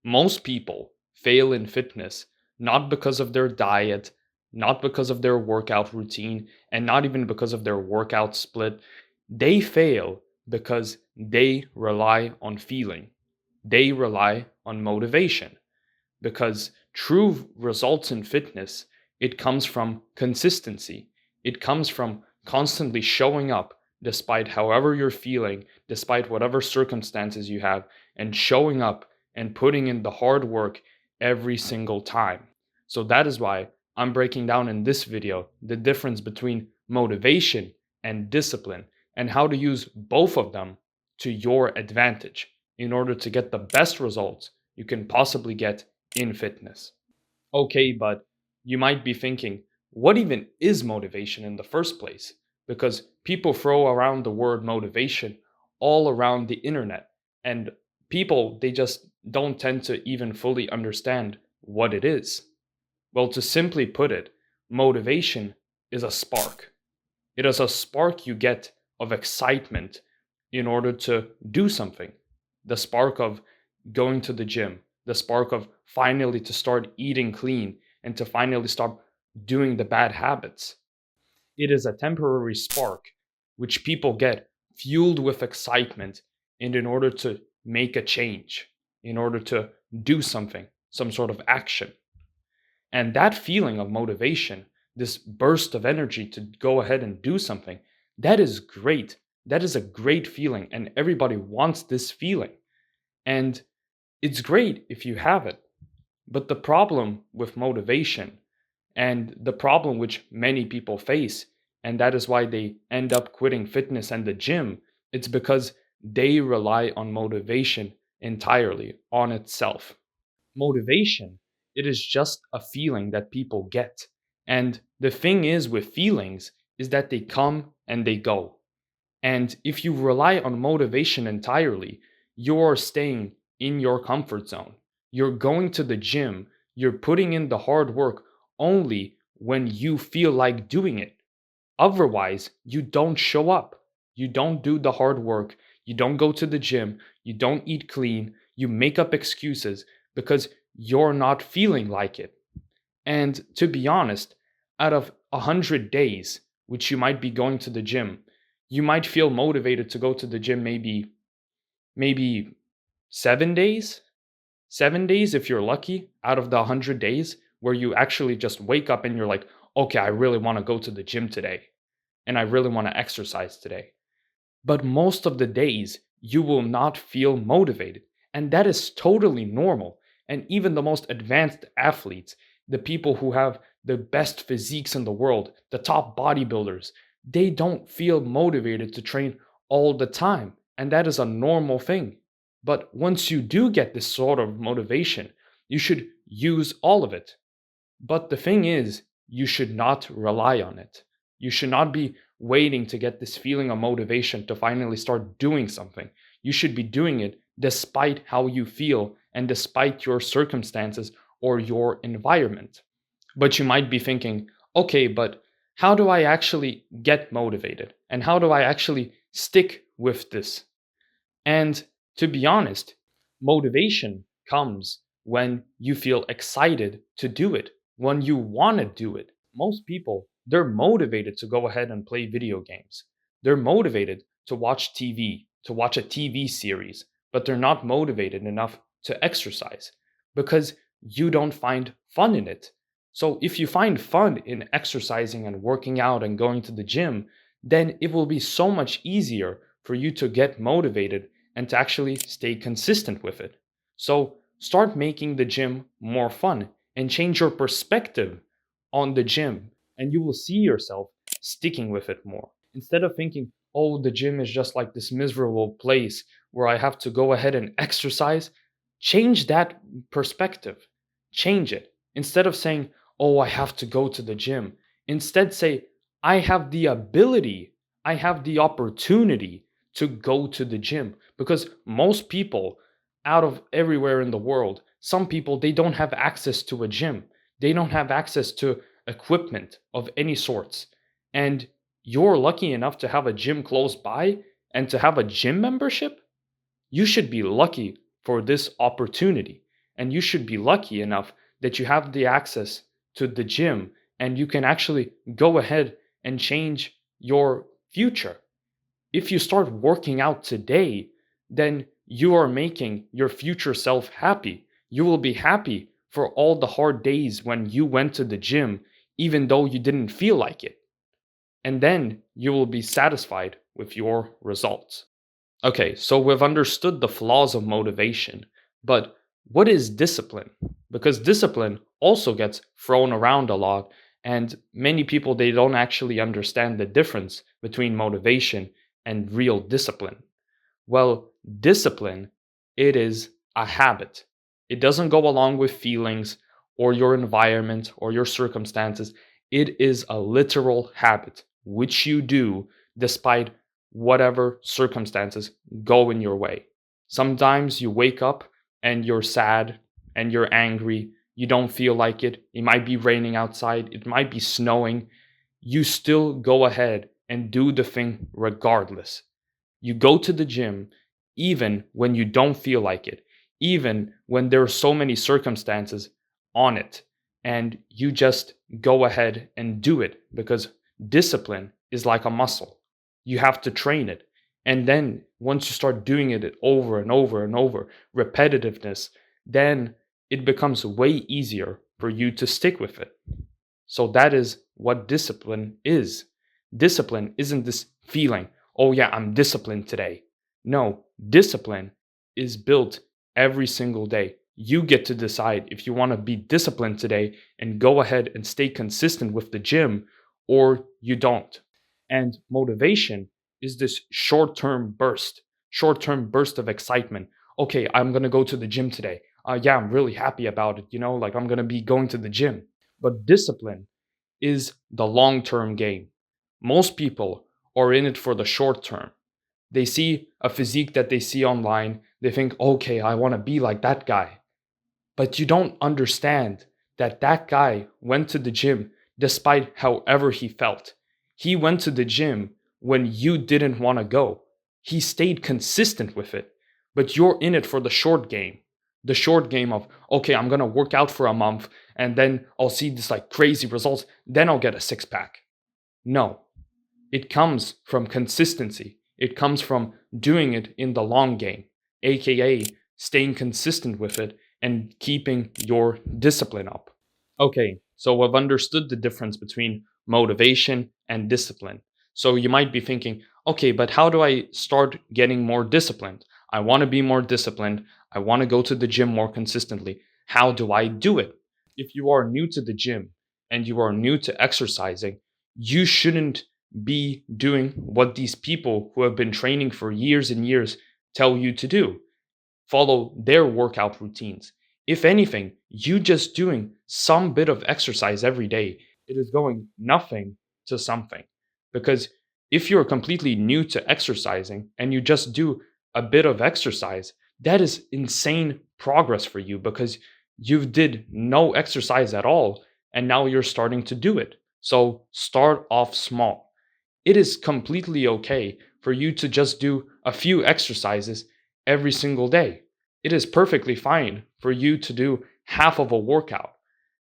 Most people fail in fitness not because of their diet, not because of their workout routine, and not even because of their workout split. They fail because they rely on feeling. They rely on motivation because true results in fitness, it comes from consistency. It comes from constantly showing up despite however you're feeling, despite whatever circumstances you have, and showing up and putting in the hard work every single time. So that is why I'm breaking down in this video the difference between motivation and discipline and how to use both of them to your advantage in order to get the best results you can possibly get in fitness. Okay, but you might be thinking, what even is motivation in the first place? Because people throw around the word motivation all around the internet, and people, they just don't tend to even fully understand what it is. Well, to simply put it, motivation is a spark. It is a spark you get of excitement in order to do something. The spark of going to the gym, the spark of finally to start eating clean and to finally stop doing the bad habits. It is a temporary spark which people get fueled with excitement and in order to make a change, in order to do something, some sort of action. And that feeling of motivation, this burst of energy to go ahead and do something, that is great. That is a great feeling, and everybody wants this feeling. And it's great if you have it. But the problem with motivation, and the problem which many people face, and that is why they end up quitting fitness and the gym, it's because they rely on motivation entirely on itself. Motivation, it is just a feeling that people get. And the thing is with feelings is that they come and they go. And if you rely on motivation entirely, you're staying in your comfort zone. You're going to the gym, you're putting in the hard work only when you feel like doing it. Otherwise, you don't show up. You don't do the hard work. You don't go to the gym. You don't eat clean. You make up excuses because you're not feeling like it. And to be honest, out of 100 days, which you might be going to the gym, you might feel motivated to go to the gym maybe 7 days, 7 days if you're lucky out of the 100 days where you actually just wake up and you're like, okay, I really want to go to the gym today and I really want to exercise today. But most of the days, you will not feel motivated. And that is totally normal. And even the most advanced athletes, the people who have the best physiques in the world, the top bodybuilders, they don't feel motivated to train all the time. And that is a normal thing. But once you do get this sort of motivation, you should use all of it. But the thing is, you should not rely on it. You should not be waiting to get this feeling of motivation to finally start doing something. You should be doing it despite how you feel and despite your circumstances or your environment. But you might be thinking, okay, but how do I actually get motivated? And how do I actually stick with this? And to be honest, motivation comes when you feel excited to do it, when you want to do it. Most people, they're motivated to go ahead and play video games. They're motivated to watch TV, to watch a TV series, but they're not motivated enough to exercise because you don't find fun in it. So if you find fun in exercising and working out and going to the gym, then it will be so much easier for you to get motivated and to actually stay consistent with it. So start making the gym more fun and change your perspective on the gym, and you will see yourself sticking with it more. Instead of thinking, oh, the gym is just like this miserable place where I have to go ahead and exercise, change that perspective. Change it. Instead of saying, oh, I have to go to the gym, instead say, I have the ability, I have the opportunity to go to the gym. Because most people out of everywhere in the world, some people, they don't have access to a gym. They don't have access to equipment of any sorts. And you're lucky enough to have a gym close by and to have a gym membership. You should be lucky for this opportunity. And you should be lucky enough that you have the access to the gym and you can actually go ahead and change your future. If you start working out today, then you are making your future self happy. You will be happy for all the hard days when you went to the gym, even though you didn't feel like it. And then you will be satisfied with your results. Okay, so we've understood the flaws of motivation, but what is discipline? Because discipline also gets thrown around a lot, and many people they don't actually understand the difference between motivation and real discipline. Well, discipline, it is a habit. It doesn't go along with feelings or your environment or your circumstances. It is a literal habit which you do despite whatever circumstances go in your way. Sometimes you wake up and you're sad and you're angry. You don't feel like it. It might be raining outside. It might be snowing. You still go ahead and do the thing regardless. You go to the gym even when you don't feel like it, even when there are so many circumstances on it, and you just go ahead and do it because discipline is like a muscle. You have to train it. And then once you start doing it over and over and over, repetitiveness, then it becomes way easier for you to stick with it. So that is what discipline is. Discipline isn't this feeling, oh yeah, I'm disciplined today. No, discipline is built every single day. You get to decide if you want to be disciplined today and go ahead and stay consistent with the gym or you don't. And motivation is this short term burst of excitement. Okay, I'm going to go to the gym today. Yeah, I'm really happy about it. Like I'm going to be going to the gym. But discipline is the long term game. Most people are in it for the short term. They see a physique that they see online. They think, okay, I want to be like that guy. But you don't understand that that guy went to the gym despite however he felt. He went to the gym when you didn't want to go. He stayed consistent with it. But you're in it for the short game. The short game of, okay, I'm going to work out for a month and then I'll see this like crazy results. Then I'll get a six pack. No, it comes from consistency. It comes from doing it in the long game, aka staying consistent with it and keeping your discipline up. Okay, so we've understood the difference between motivation and discipline. So you might be thinking, okay, but how do I start getting more disciplined? I want to be more disciplined. I want to go to the gym more consistently. How do I do it? If you are new to the gym and you are new to exercising, you shouldn't be doing what these people who have been training for years and years tell you to do. Follow their workout routines. If anything, you just doing some bit of exercise every day, it is going nothing to something. Because if you're completely new to exercising and you just do a bit of exercise, that is insane progress for you because you did no exercise at all and now you're starting to do it. So start off small. It is completely okay for you to just do a few exercises every single day. It is perfectly fine for you to do half of a workout,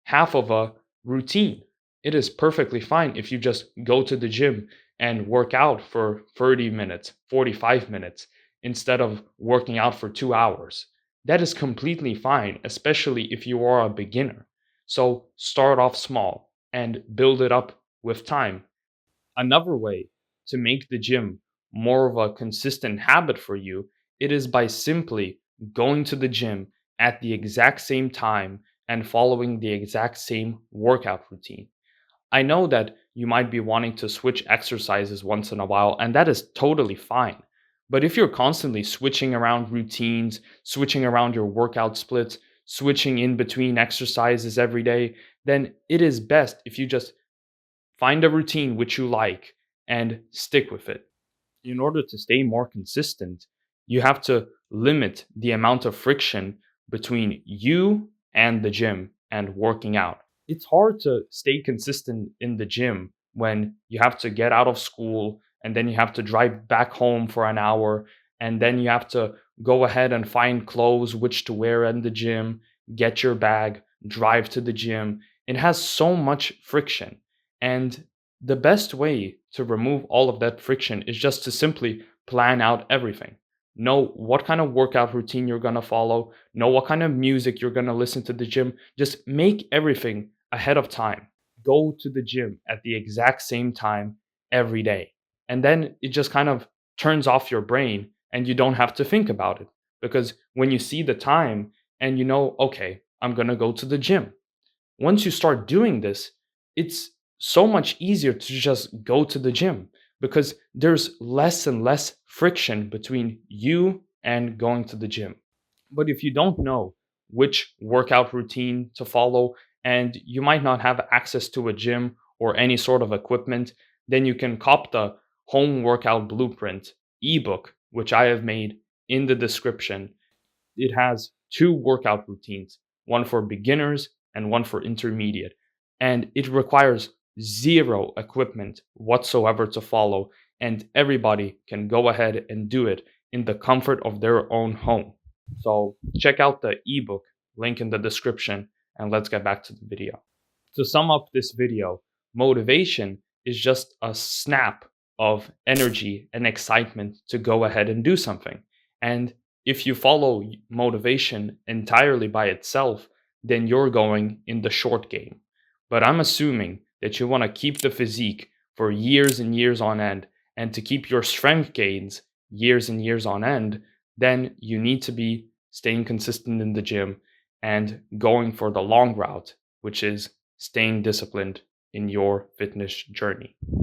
half of a routine. It is perfectly fine if you just go to the gym and work out for 30 minutes, 45 minutes, instead of working out for 2 hours. That is completely fine, especially if you are a beginner. So start off small and build it up with time. Another way to make the gym more of a consistent habit for you, it is by simply going to the gym at the exact same time and following the exact same workout routine. I know that you might be wanting to switch exercises once in a while, and that is totally fine. But if you're constantly switching around routines, switching around your workout splits, switching in between exercises every day, then it is best if you just find a routine which you like and stick with it. In order to stay more consistent, you have to limit the amount of friction between you and the gym and working out. It's hard to stay consistent in the gym when you have to get out of school and then you have to drive back home for an hour and then you have to go ahead and find clothes which to wear in the gym, get your bag, drive to the gym. It has so much friction. And the best way to remove all of that friction is just to simply plan out everything. Know what kind of workout routine you're going to follow, know what kind of music you're going to listen to the gym. Just make everything ahead of time. Go to the gym at the exact same time every day. And then it just kind of turns off your brain and you don't have to think about it. Because when you see the time and you know, okay, I'm going to go to the gym. Once you start doing this, it's so much easier to just go to the gym because there's less and less friction between you and going to the gym. But if you don't know which workout routine to follow and you might not have access to a gym or any sort of equipment, then you can cop the Home Workout Blueprint ebook, which I have made in the description. It has two workout routines, one for beginners and one for intermediate. And it requires zero equipment whatsoever to follow, and everybody can go ahead and do it in the comfort of their own home. So check out the ebook, link in the description, and let's get back to the video. To sum up this video, motivation is just a snap of energy and excitement to go ahead and do something. And if you follow motivation entirely by itself, then you're going in the short game. But I'm assuming that you want to keep the physique for years and years on end, and to keep your strength gains years and years on end, then you need to be staying consistent in the gym and going for the long route, which is staying disciplined in your fitness journey.